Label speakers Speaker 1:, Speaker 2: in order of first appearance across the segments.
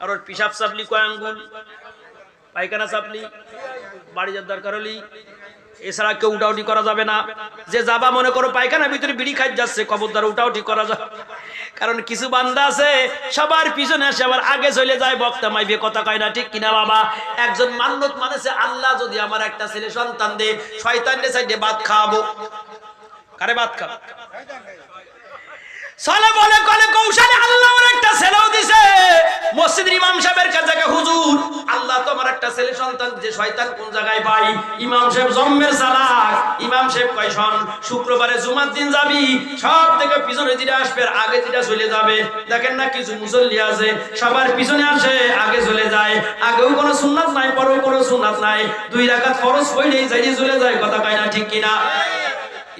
Speaker 1: আর ওর পিসাব চাপলি কয় আঙ্গুল, পায়খানা চাপলি, বাড়ি যাওয়ার দরকার হলি, এছাড়া কেউ উঠাউটি করা যাবে না। যে যাবা মনে করো পায়খানার ভিতরে বিড়ি খাই যাচ্ছে, কবরদার উঠাউটি করা যাবে। কারণ কিছু বান্দা আছে সবার পিছনে আসে আবার আগে চলে যায়, বক্তা মাইবে কথা কয় না, ঠিক কিনা বাবা? একজন মান্নত মানেছে, আল্লাহ যদি আমার একটা ছেলে সন্তান দে, শয়তানের সাইডে ভাত খাওয়াবো। কারে ভাত খাবো? সালে বলে কলে কৌশলে আল্লাহ ওর একটা ছেলেও দিছে। মসজিদের ইমাম সাহেবের কাছে হুজুর, আল্লাহ তো আমার একটা ছেলে সন্তান যে, শয়তান কোন জায়গায় পাই? ইমাম সাহেব জম্মের চালাক। ইমাম সাহেব কয় শোন, শুক্রবারে জুমার দিন যাবি, সব থেকে পিছনে যেটা আসবে আগে যেটা চলে যাবে। দেখেন না কিছু মুসল্লি আছে সবার পিছনে আসে আগে চলে যায়, আগেও কোনো সুন্নাত নাই পরেও কোনো সুন্নাত নাই, 2 রাকাত ফরজ পড়লেই যাই চলে যায়, কথা কয় না, ঠিক কিনা?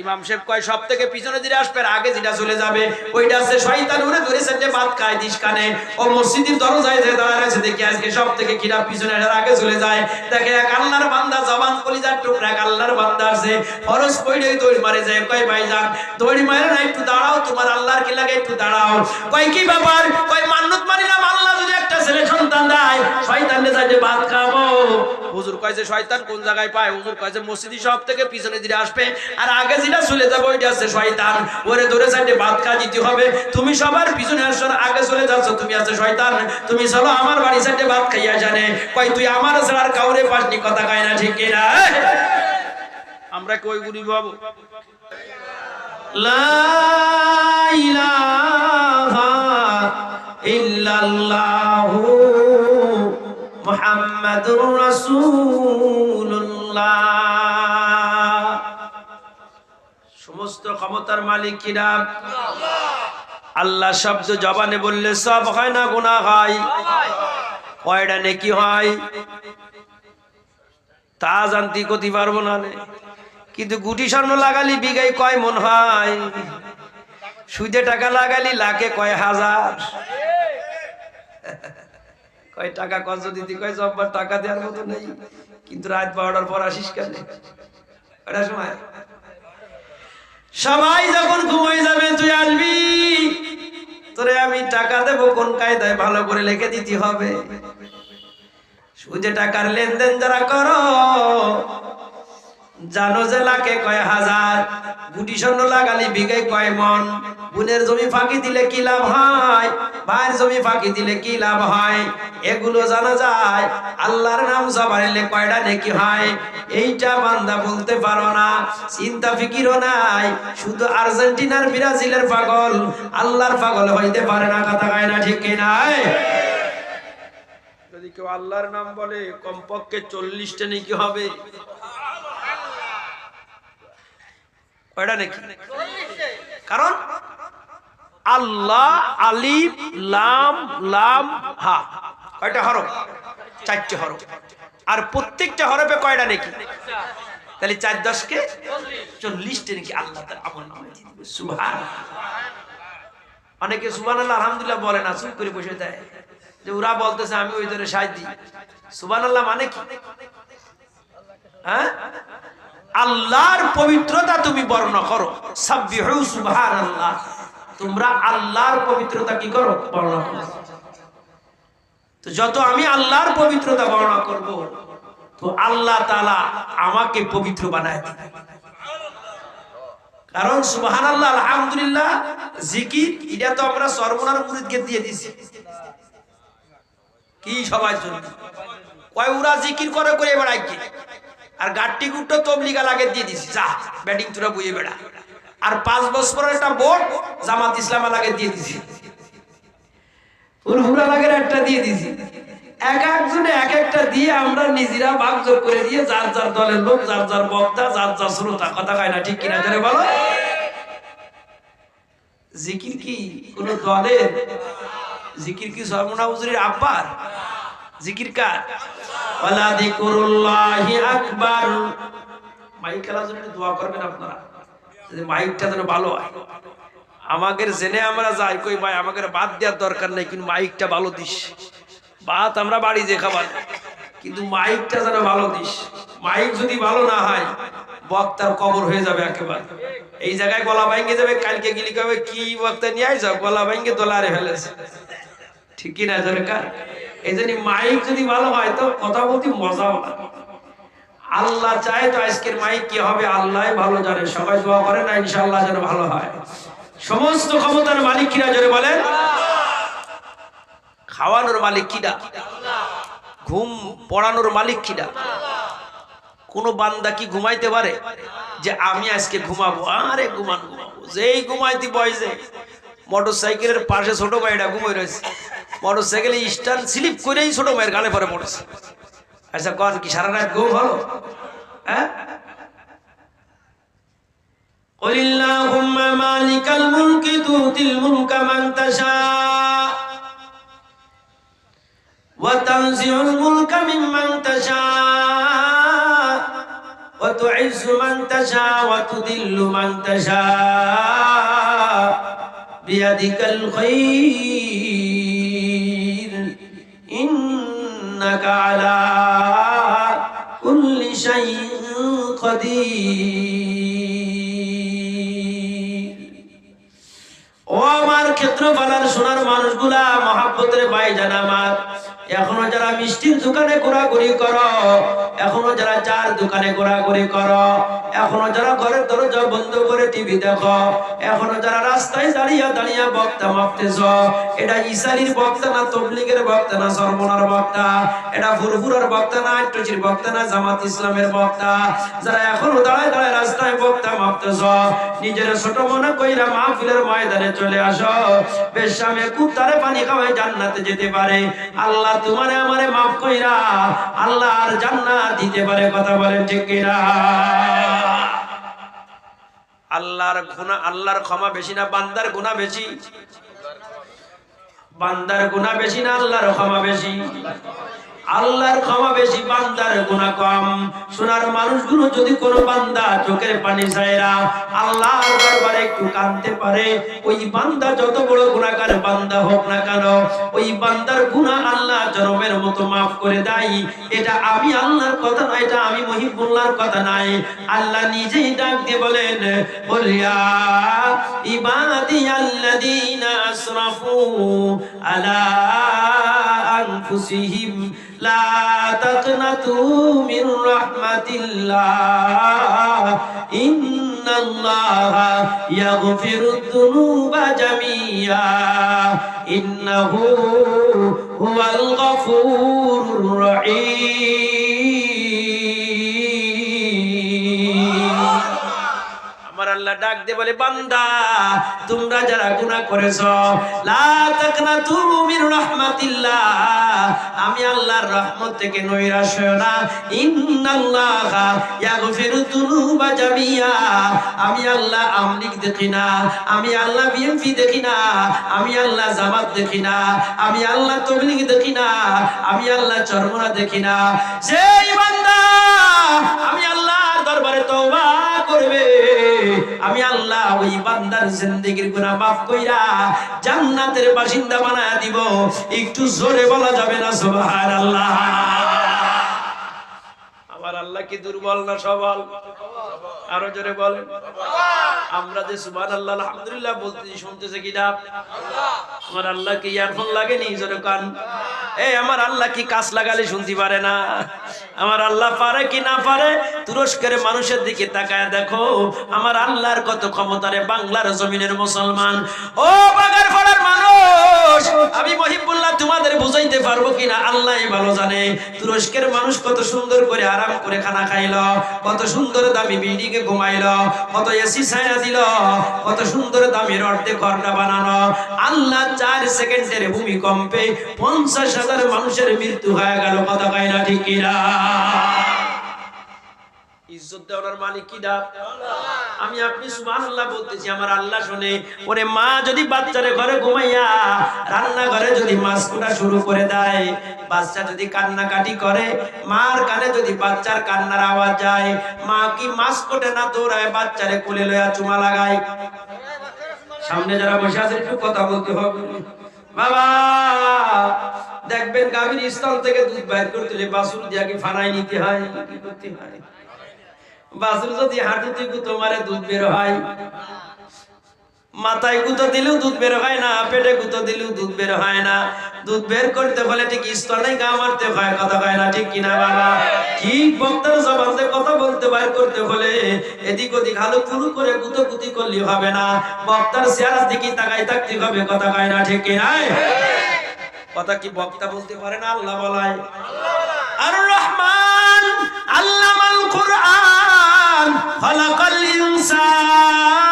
Speaker 1: ইমাম সাহেব কয় সব থেকে পিছনে যেটা আসবে আগে যেটা চলে যাবে ওইটা আছে শয়তান ওরে ধরেছে যে ভাত খায় দিস কানে। ও মসজিদের দরজায় যে দাঁড়ায় আছে, দেখি আজকে সব থেকে কিরা পিছনে আগে চলে যায়। দেখে এক আল্লাহর বান্দা, জবান কলিজার টুকরা এক আল্লাহর বান্দা আছে, ফরজ পড়লেই দৌড় মারে যায়। কয় ভাইজান দৌড়ি মারে না, একটু দাঁড়াও, তোমার আল্লাহর কি লাগে, একটু দাঁড়াও। কয় কি ব্যাপার? কয় মান্নত মানিলাম আল্লাহ যদি একটা ছেলে সন্তান দেয়, শয়তানের সাথে ভাত খাবো। হুজুর কয় যে শয়তান কোন জায়গায় পায়? হুজুর কয় যে মসজিদের সব থেকে পিছনে যেটা আসবে আর আগে যেটা চলে যাবে ওইটা আছে শয়তান, ওরে ধরে সাইডে ভাত খা দিতে হবে। তুমি সবার পিছনে আসছো, আগে চলে যাচ্ছ, তুমি আছে শয়তান, তুমি চলো আমার বাড়ি সাইডে ভাত খাইয়া জানে। কয় তুই আমার ছাড়া আর কাউরে পাসনি, কথা কয় না, ঠিক কিনা? আমরা কই গুলি বাবু? লা ইলাহা ইল্লাল্লাহু মুহাম্মাদুর রাসূলুল্লাহ। সমস্ত ক্ষমতার মালিক কিনা? আল্লাহ শব্দ জবানে বললে সব হয় না গুনাহ হয়? কয়টা নেকি হয় তা জানতে করতে পারবো না, কিন্তু গুটি স্বর্ণ লাগালি বিঘায় কয় মন হয়, সুদে টাকা লাগালি লাখে কয় হাজার। কয় টাকা কত দিতে কয় জব্বার টাকা দেওয়ার মতো নেই, কিন্তু রাত 12টার পর আসিস কেন? ওটা সময় সবাই যখন ঘুমিয়ে যাবে তুই আসবি, তোরে আমি টাকা দেবো কোন কায়দায় ভালো করে লিখে দিতে হবে। সুদে টাকার লেনদেন যারা করো জানো যে লাখে কয় হাজার, গুটি স্বর্ণ লাগালি বিঘায় কয় মন। বোনের জমি ফাঁকি দিলে কি লাভ হয়, ভাইয়ের জমি ফাঁকি দিলে কি লাভ হয়, এগুলো জানা যায়। আল্লাহর নাম জবানে কয়টা নেকি হয় এইটা বান্দা বলতে পারো না, চিন্তা ফিকিরও নাই। শুধু আর্জেন্টিনার ব্রাজিলের পাগল আল্লাহর পাগল হইতে পারে না, কথা কয় না, ঠিক কিনা? যদি কেউ আল্লাহর নাম বলে কমপক্ষে 40টা নেকি হবে। কয়টা নেকি? কারণ আল্লাহ আলিফ লাম লাম হা কয়টা হরফ? 4টে হরফ। আর প্রত্যেকটা হরফে কয়টা নেকি? তাহলে 4 10 কে 40টা নেকি আল্লাহ তাআলা আমল নামায় দিয়ে দিবে। সুবহানাল্লাহ। অনেকে সুবহানাল্লাহ আলহামদুলিল্লাহ বলে না, চুপ করে বসে দেয় যে ওরা বলতেছে আমি ওই ধরে সাহায্য দিই। সুবহানাল্লাহ মানে কি? হ্যাঁ, আল্লাহর পবিত্রতা তুমি বর্ণনা করো, সাব্বিহু সুবহানাল্লাহ, তোমরা আল্লাহর পবিত্রতা কি করো? বর্ণনা করো। তো যত আমি আল্লাহর পবিত্রতা বর্ণনা করব তো আল্লাহ তাআলা আমাকে পবিত্র বানায় দিবে। কারণ সুবহানাল্লাহ আলহামদুলিল্লাহ জিকির এটা তো আমরা সর্বনার মুরিদকে দিয়ে দিছি কি সবার জন্য। কয় ওরা জিকির করে করে বেড়ায় কি, আর গাট্টি গুট্টো তবলিগা লাগে দিয়ে দিছি, যা ব্যাটিং তোরা বুঝে বেড়া। আর 5 বছরের একটা বোর্ড জামাত ইসলাম লাগে দিয়ে দিছি, উলহুরা লাগের একটা দিয়ে দিছি। এক একজনে এক একটা দিয়ে আমরা নিজেরা ভাগযোগ করে দিয়ে যার যার দলের লোক, যার যার বক্তা, যার যার শ্রোতা, কথা কয় না, ঠিক কিনা জোরে বলো? জিকির কি কোন দলের? জিকির কি সর্বনা হুজুরের আব্বার? জিকির কার? ওয়ালা যিকরুল্লাহি আকবার। মাইক খেলার জন্য দোয়া করবেন আপনারা, যদি মাইকটা যেন ভালো হয়। আমাদের জেনে আমরা যাই কই ভাই আমাদের বাদ দেওয়ার দরকার নেই, কিন্তু মাইকটা ভালো দিস। ভাত আমরা বাড়ি যে খাবার, কিন্তু মাইকটা যেন ভালো দিস। মাইক যদি ভালো না হয় বক্তার কবর হয়ে যাবে একেবারে। এই জায়গায় গলা ভাঙ্গে যাবে, কালকে গিলি কবে কি বক্তা নিয়ে যাও, গলা ভাঙ্গে দোলারে ফেলেছে, ঠিক কিনা দরকার? এই জন্য মাইক যদি ভালো হয় তো কথা বলতে মজা হয়। আল্লাহ চায় তো আজকের মাইক কি হবে আল্লাহ ভালো জানে। সবাই দোয়া করে না ইনশাআল্লাহ যেন ভালো হয়। সমস্ত ক্ষমতার মালিক কিরা জোরে বলেন। খাওয়ানোর মালিক কিরা? ঘুম পড়ানোর মালিক কিরা? কোন বান্দা কি ঘুমাইতে পারে যে আমি আজকে ঘুমাবো? আরে ঘুমান ঘুমাবো, যেই ঘুমাইতে বয়সে মোটরসাইকেলের পাশে ছোট ভাইটা ঘুমাই রয়েছে, মোটরসাইকেলে স্ট্যান্ড স্লিপ করেই ছোট ভাইয়ের গালে পরে পড়েছে। আচ্ছা কন কি সারা রাত ঘুম হলো? হ্যাঁ, قل اللهم مالك الملك تؤتي الملك من تشاء وتنزع الملك ممن تشاء وتعز من تشاء وتذل من تشاء بيدك الخير إنك على كل شيء قدير। ও আমার ক্ষেত্রফলার সোনার মানুষগুলা, মহাব্বতের ভাইজান আমার, এখনো যারা মিষ্টির দোকানে ঘোরাঘুরি করো, এখনো যারা চার দোকানে ঘোরাঘুরি করো, এখনো যারা ঘরের দরজা বন্ধ করে টিভি দেখো, এখনো যারা রাস্তায় দাঁড়িয়ে দাঁড়িয়ে বক্তা মাপতেছ, এটা ইসারির বক্তা না তবলিগের বক্তা না সরমনার বক্তা, এটা ফুরফুরার বক্তা না আট্টচির বক্তা না জামাত ইসলামের বক্তা, যারা এখনো দাঁড়ায় দাঁড়ায় রাস্তায় বক্তা মাপতেছ, নিজের ছোট মনে কইরা মাহফিলের ময়দানে চলে আসো। বেশামে কুত্তারে পানি খাওয়াই জান্নাতে যেতে পারে। আল্লাহ তোমারে আমারে মাফ কইরা আল্লাহ আর জান্নাত দিতে পারে। কথা বলেন ঠিক কিনা? আল্লাহর ক্ষমা বেশি না বান্দার গুনাহ বেশি? বান্দার গুনাহ বেশি না আল্লাহর ক্ষমা বেশি? আল্লাহর ক্ষমা বেশি, বান্দার গুনাহ কম। সোনার মানুষগুলো যদি কোনো বান্দা চোখের পানি ছাইরা আল্লাহর দরবারে একটু কাঁদতে পারে, ওই বান্দা যত বড় গুনাহগার বান্দা হোক না কেন, ওই বান্দার গুনাহ আল্লাহ জনমের মতো মাফ করে দেয়। এটা আমি আল্লাহর কথা না, এটা আমি মহিবুল্লাহর কথা নাই। আল্লাহ নিজেই ডাক দিয়ে বলেন, বলিয়া ইবাদিয়াল্লাযীনা আসরাফু আলা আনফুসিহিম লা তাকনাতু মির রাহমাতিল্লাহ ইন্নাল্লাহা ইয়াগফিরুদ যুনুবা জামিয়া ইন্নাহু হুয়াল গফুরুর রহিম। আল্লাহ ডাক দিয়ে বলে, বান্দা তোমরা যারা গুনাহ করেছো, লা তাকনাতু মির রাহমাতিল্লাহ, আমি আল্লাহর রহমত থেকে নৈরাশ হয়ো না। ইন্নাল্লাহা ইয়াগফিরুদ যুনুবা জামিয়া, আমি আল্লাহ আমলিক দেখি না, আমি আল্লাহ বিএনপি দেখি না, আমি আল্লাহ জামাত দেখি না, আমি আল্লাহ তাবলীগ দেখি না, আমি আল্লাহ চরমনা দেখি না। সেই বান্দা আমি আল্লাহর দরবারে তওবা করবে, আমি আল্লাহ ওই বান্দার জিন্দেগীর গুনাহ মাফ কইরা জান্নাতের বাসিন্দা বানায়া দিব। একটু জোরে বলা যাবে না সুবহানাল্লাহ? আমার আল্লাহ কি দুর্বল না সবল? আরো জোরে বলেন। আমরা যে সুবহানাল্লাহ আলহামদুলিল্লাহ বলতেছি, শুনতেছে কিনা? আমার আল্লাহ কি ইয়ারফোন লাগেনি? জোরে কান। এই আমার আল্লাহ কি কাজ লাগালে শুনতে পারে না? আমার আল্লাহ পারে কি না পারে? তুরস্কের মানুষের দিকে তাকায় দেখো, আমার আল্লাহর কত ক্ষমতা রে। বাংলার জমিনের মুসলমান, ও বাগারপাড়ার মানুষ, আমি মহিবুল্লাহ তোমাদের বুঝাইতে পারবো কিনা আল্লাহই ভালো জানে। তুরস্কের মানুষ কত সুন্দর করে আরাম করে খানা খাইলো, কত সুন্দর দামি বিল্ডিং এ ঘুমাইলো, কত এসি ছায়া দিল, কত সুন্দর দামি রডে ঘরটা বানানো। আল্লাহ 4 সেকেন্ডের ভূমিকম্পে 50,000 মানুষের মৃত্যু হয়ে গেল। কথা কয় না ঠিক কিনা? ইজ্জত দেওয়ার মালিক কি দা? আমি আপনি সুবহানাল্লাহ বলতেছি, আমার আল্লাহ শুনে। ওরে মা যদি বাচ্চারে ঘরে ঘুমাইয়া রান্না ঘরে যদি মাছ কুটা শুরু করে দেয়, বাচ্চা যদি কান্নাকাটি করে, মার কানে যদি বাচ্চার কান্নার আওয়াজ যায়, মা কি মাছ কোটে না দৌড়ায় বাচ্চারে কোলে লইয়া চুমা লাগায়? সামনে যারা বসে আছে একটু কথা বলতে হবে। বাবা দেখবেন গাভীর স্তন থেকে দুধ বাইর করতে হলে বাছুর দিয়া কি ফানায় নিতে হয়, কি করতে হয়? বাছুর যদি হাঁটুতে গুঁতো মারে দুধ বের হয়। মাথায় গুঁতো দিলেও দুধ বের হয় না, পেটে গুঁতো দিলেও দুধ বের হয় না। দুধ বের করতে হলে ঠিক স্তনে গা মারতে হয়, কথা হয় না ঠিক কিনা বাবা? ঠিক বক্তার জবান দিয়ে কথা বলতে বার করতে হলে এদিক ওদিক হালু ফুলু করে গুঁতো গুতি করলে হবে না, বক্তার চেহারার দিকে তাকাই থাকতে হবে, কথা হয় না ঠিক কিনা? কথা কি বক্তা বলতে পারে না, আল্লাহ বলায়। আর রহমান আল্লামাল কুরআন খালাকাল ইনসান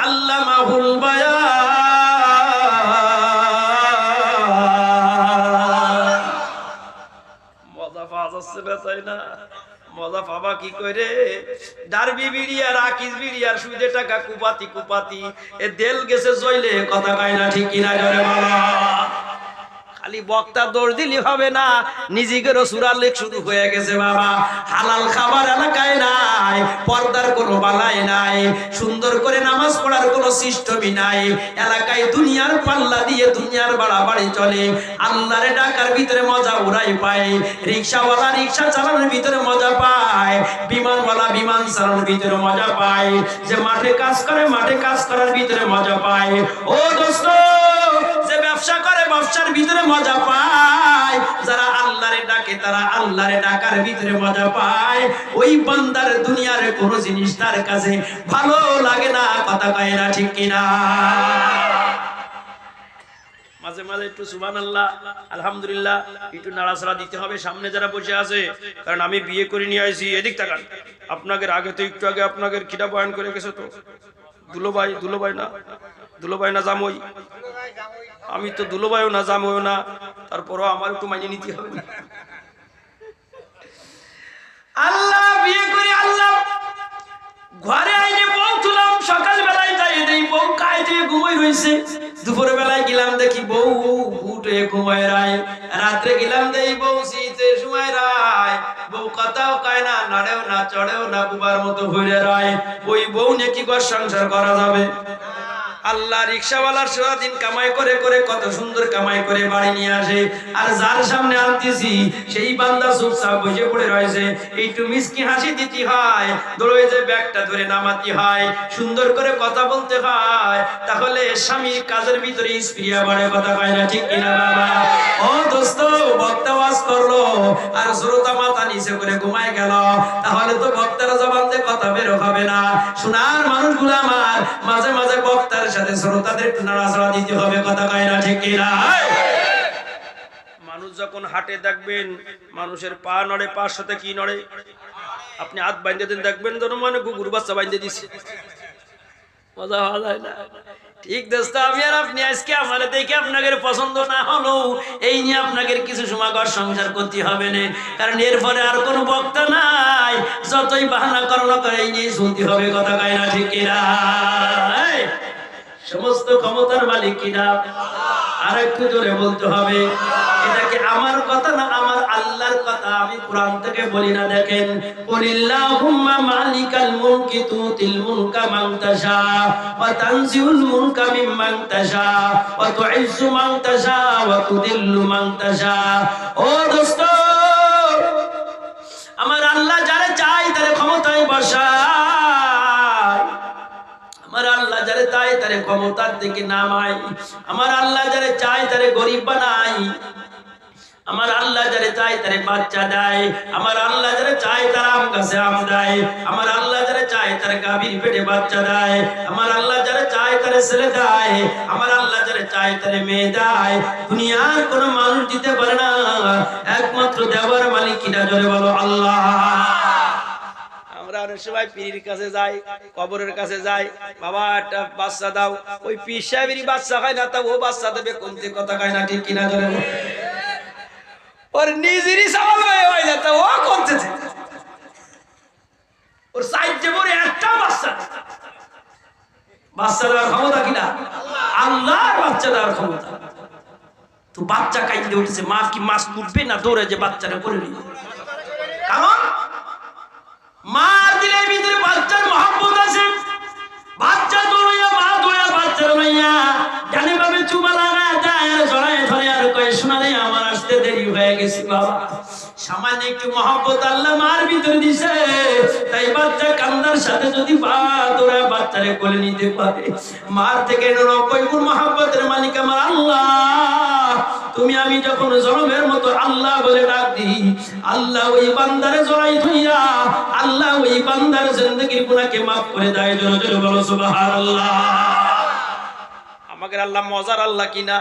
Speaker 1: আল্লামাহুল বায়ান। মজা পাওয়া যাচ্ছে না, তাই না? মজা পাবা কি করে? ডারবি বিড়িয়ার আকিস বিড়িয়ার সুদে টাকা কুপাতি কুপাতি এ দেল গেছে জইলে, কথা কয় না ঠিক কিনা জোরে বলো। খালি বক্তা দৌড় দিলি হবে না, নিজেকেরও সুরার লেখ শুরু হয়ে গেছে বাবা। হালাল খাবার এলাকায় নাই, পর্দার কোনো বালাই নাই, সুন্দর করে নামাজ পড়ার কোনো সিস্টেমই নাই। এলাকায় দুনিয়ার পাল্লা দিয়ে দুনিয়ার বাড়াবাড়ি চলে। আল্লাহরে ডাকার ভিতরে মজা ওরাই পায়, রিক্সাওয়ালা রিক্সা চালানোর ভিতরে মজা পায়, বিমানওয়ালা বিমান চালানোর ভিতরে মজা পায়, যে মাঠে কাজ করে মাঠে কাজ করার ভিতরে মজা পায়। ও দোস্ত, যে ব্যবসা করে ব্যবসার ভিতরে মজা পায়, যারা আল্লাহরে ডাকে তারা আল্লাহরে ডাকার ভিতরে মজা পায়। ওই বান্দার দুনিয়ার কোনো জিনিস তার কাছে ভালো লাগে না, কথা কয় না ঠিক কিনা? মাঝে মাঝে একটু সুবহানাল্লাহ আলহামদুলিল্লাহ একটু নাড়াচাড়া দিতে হবে সামনে যারা বসে আছে, কারণ আমি বিয়ে করে নিয়ে আসি। এদিক তাকান, আপনাদের আগে তো একটু আগে আপনাদের কিটা বয়ান করে গেছে তো দুলোভাই, দুলোভাই না, দুলোভাই না জামই, আমি তো দুলোভাইও না জামইও না, তারপরও আমার একটু মাইনে নিতে হবে না। আল্লাহ বিয়ে করে আল্লাহ ঘরে আইনে বউ তুলাম, সকাল বেলায় যাই দেই বউ কাইতে ঘুমাই রইছে, দুপুর বেলায় গেলাম দেখি বউ উঠে ঘুমায় রায়, রাত্রে গেলাম দেই বউ শীতে সময় রায়, বউ কথাও কয় না, নাড়েও না, চড়েও না, বুবার মতো ঘুরে রায়। ওই বউ নিয়ে কি ঘর সংসার করা যাবে? আল্লাহ রিক্সাওয়ালার সারাদিন কামাই করে করে কত সুন্দর কামাই করে বাড়ি নিয়ে আসে, আর যার সামনে আনতেছি সেই বান্দা চুপচাপ বসে পড়ে রয়েছে। একটু মিষ্টি হাসি দিতে হয়, দৌড়ে যে ব্যাগটা ধরে নামাতে হয়, সুন্দর করে কথা বলতে হয়, তাহলে স্বামীর কাজের ভিতরে স্প্রিয়া বাড়ে, কথা কয় না ঠিক কিনা বাবা? ও দোস্ত, বক্তা ওয়াজ করলো আর শ্রোতা মাথা নিচে করে ঘুমায় গেল, তাহলে তো বক্তার জবান দিয়ে কথা বের হবে না। শোনার মানুষগুলো আমার মাঝে মাঝে বক্তার সাথে শ্রোতাদের একটু নাড়াচাড়া দিতে হবে, কথা কয় না ঠিক কিনা? মানুষ যখন হাঁটে দেখবেন মানুষের পা নড়ে, পার সাথে কি নড়ে? আপনি হাত বাইন্ধে দেন, দেখবেন যেন মানে কুকুর বাচ্চা বাইন্ধে দিচ্ছে, মজা হওয়া যায় না। ঠিক দোস্ত, আমি আর আপনি আজকে আমার দেখে আপনাদের পছন্দ না হলো এই নিয়ে আপনাদের কিছু সময় ঘর সংসার করতে হবে না, কারণ এরপরে আর কোনো বক্তা নাই, যতই বাহানা করো করে এই নিয়ে শুনতে হবে, কথা কয় না ঠিক কিনা? সমস্ত ক্ষমতার মালিক কিনা? আর একটু জোরে বলতে হবে। এটা কি আমার কথা না আমার আল্লাহর কথা? আমি কোরআন থেকে বলি না, দেখেন, কুলিল্লাহুম্মা মালিকাল মুলকি তুতিল মুলকা মান তাশা ওয়া তানজিউল মুলকা মিম্মান তাশা ওয়া তুইজ্জু মান তাশা ওয়া তুদিল্লু মান তাশা। ও দোস্ত, আমার আল্লাহ যারে চাই তারে ক্ষমতায় বসায়, আমার আল্লাহ যারে চাই তারে ক্ষমতার থেকে নামায়, আমার আল্লাহ যারে চাই তারে গরিব বানাই, আমার আল্লাহ যারে চাই তারে বাচ্চা দেয়, আমার আল্লাহ যারে চাই তার আম গাছে আম দেয়, আমার আল্লাহ যারে চাই তার গাভীর পেটে বাচ্চা দেয়, আমার আল্লাহ যারে চাই তারে ছেলে দেয়, আমার আল্লাহ যারে চাই তারে মেয়ে দেয়। দুনিয়ার কোনো মানুষ দিতে পারে না, একমাত্র দেওয়ার মালিক কিনা? জোরে বলো আল্লাহ। আমরা অনেক সময় পীরের কাছে যাই, কবরের কাছে যাই, বাবা একটা বাচ্চা দাও, ওই পীর সাহেবেরই বাচ্চা হয় না, তা ও বাচ্চা দেবে কোনতে, কথা কয় না ঠিক কিনা? জোরে ওর নিজেরই সওয়াল হয় না, তা ও করতেছে, ওর সাইডে পড়ে একটা বাচ্চা, বাচ্চা দেওয়ার ক্ষমতা কিনা? আল্লাহর বাচ্চা দেওয়ার ক্ষমতা। তো বাচ্চা কাইতে উঠেছে, মা কি মাছ কুটবে না দৌড়ে যে বাচ্চাটা করে নিল? কারণ মা দিলের ভিতরে বাচ্চার মহব্বত আছে, বাচ্চা দৌড়াইয়া মা দৌড়াইয়া বাচ্চা দৌড়াইয়া জানে ভাবে চুমা লাগা যায় আর জড়ায় ধরে আর কয়ে শোনা রে আমার আসতে আসতে দেরি হয়ে গেছে বাবা। সামান্য একটু মহব্বত আল্লাহ মার ভিতরে দিছে, তাই বাচ্চা কান্দার সাথে যদি তোরা বাচ্চারে কোলে নিতে পারে, মার থেকে 90 গুণ মহব্বতের মালিক আমার আল্লাহ। তুমি আমি যখন জনমের মতো আল্লাহ বলে ডাক দিই, আল্লাহ ওই বান্দারে জড়াই ধইরা আল্লাহ ওই বান্দার জিন্দেগীর গুনাহকে maaf করে দেয়। জোরে জোরে বলো সুবহানাল্লাহ। আমাদের আল্লাহ মজার আল্লাহ কিনা?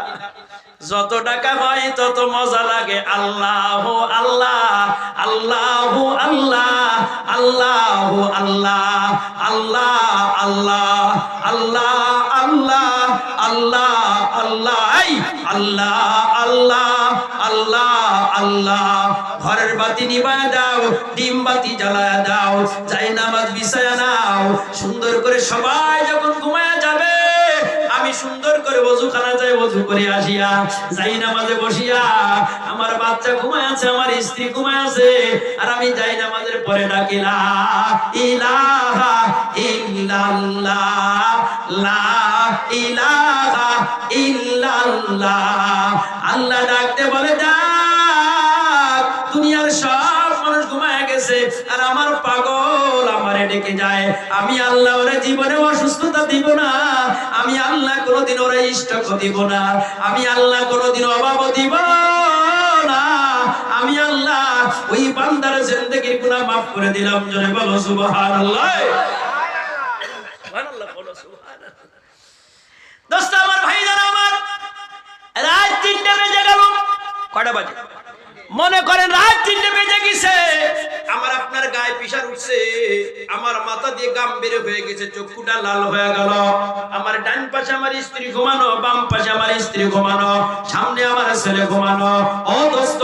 Speaker 1: যত টাকা হয় তত মজা লাগে। আল্লাহ আল্লাহ আল্লাহ আল্লাহ আল্লাহ আল্লাহ আল্লাহ আল্লাহ আল্লাহ আল্লাহ আল্লাহ আল্লাহ আল্লাহ আল্লাহ আল্লাহ আল্লাহ। ঘরের বাতি নিভায়া দাও, ডিম বাতি জ্বালায়া দাও, যাই নামাজ বিছায়া নাও। সুন্দর করে সবাই যখন ঘুমায়া যাবে, আমি সুন্দর করে ওযুখানা যাই ওযু করে আসিয়া যাই নামাজে বসিয়া, আমার বাচ্চা ঘুমায় আছে, আমার স্ত্রী ঘুমায় আছে, আর আমি যাই নামাজের পরে ডাকি লা ইলাহা ইল্লাল্লাহ লা ইলাহা ইল্লাল্লাহ। আল্লাহ ডাকতে বলে ডাক, দুনিয়ার সব মানুষ ঘুমায় গেছে আর আমার পাগল আমারে ডেকে যায়। আমি আল্লাহ ওরে জীবনে অসুস্থতা দিব না, আমি আল্লাহ কোনোদিন ওরে ইষ্টক দিব না, আমি আল্লাহ কোনোদিন অভাব দিব না, আমি আল্লাহ ওই বান্দার জিন্দেগীর গুনাহ maaf করে দিলাম। জোরে বলো সুবহানাল্লাহ। সুবহানাল্লাহ বলো সুবহানাল্লাহ। দোস্ত আমার ভাইজান আমার, রাত 3টা বেজে গেল। কয়টা বাজে? মনে করেন রাত 3টা বেজে গেছে, আমার আপনার গায়ে প্রেসার উঠছে, আমার মাথা দিয়ে গাম বের হয়ে গেছে, চক্ষুটা লাল হয়ে গেল। আমার ডান পাশে আমার স্ত্রী ঘুমানো, বাম পাশে আমার স্ত্রী ঘুমানো, সামনে আমার ছেলে ঘুমানো। ও দোস্ত,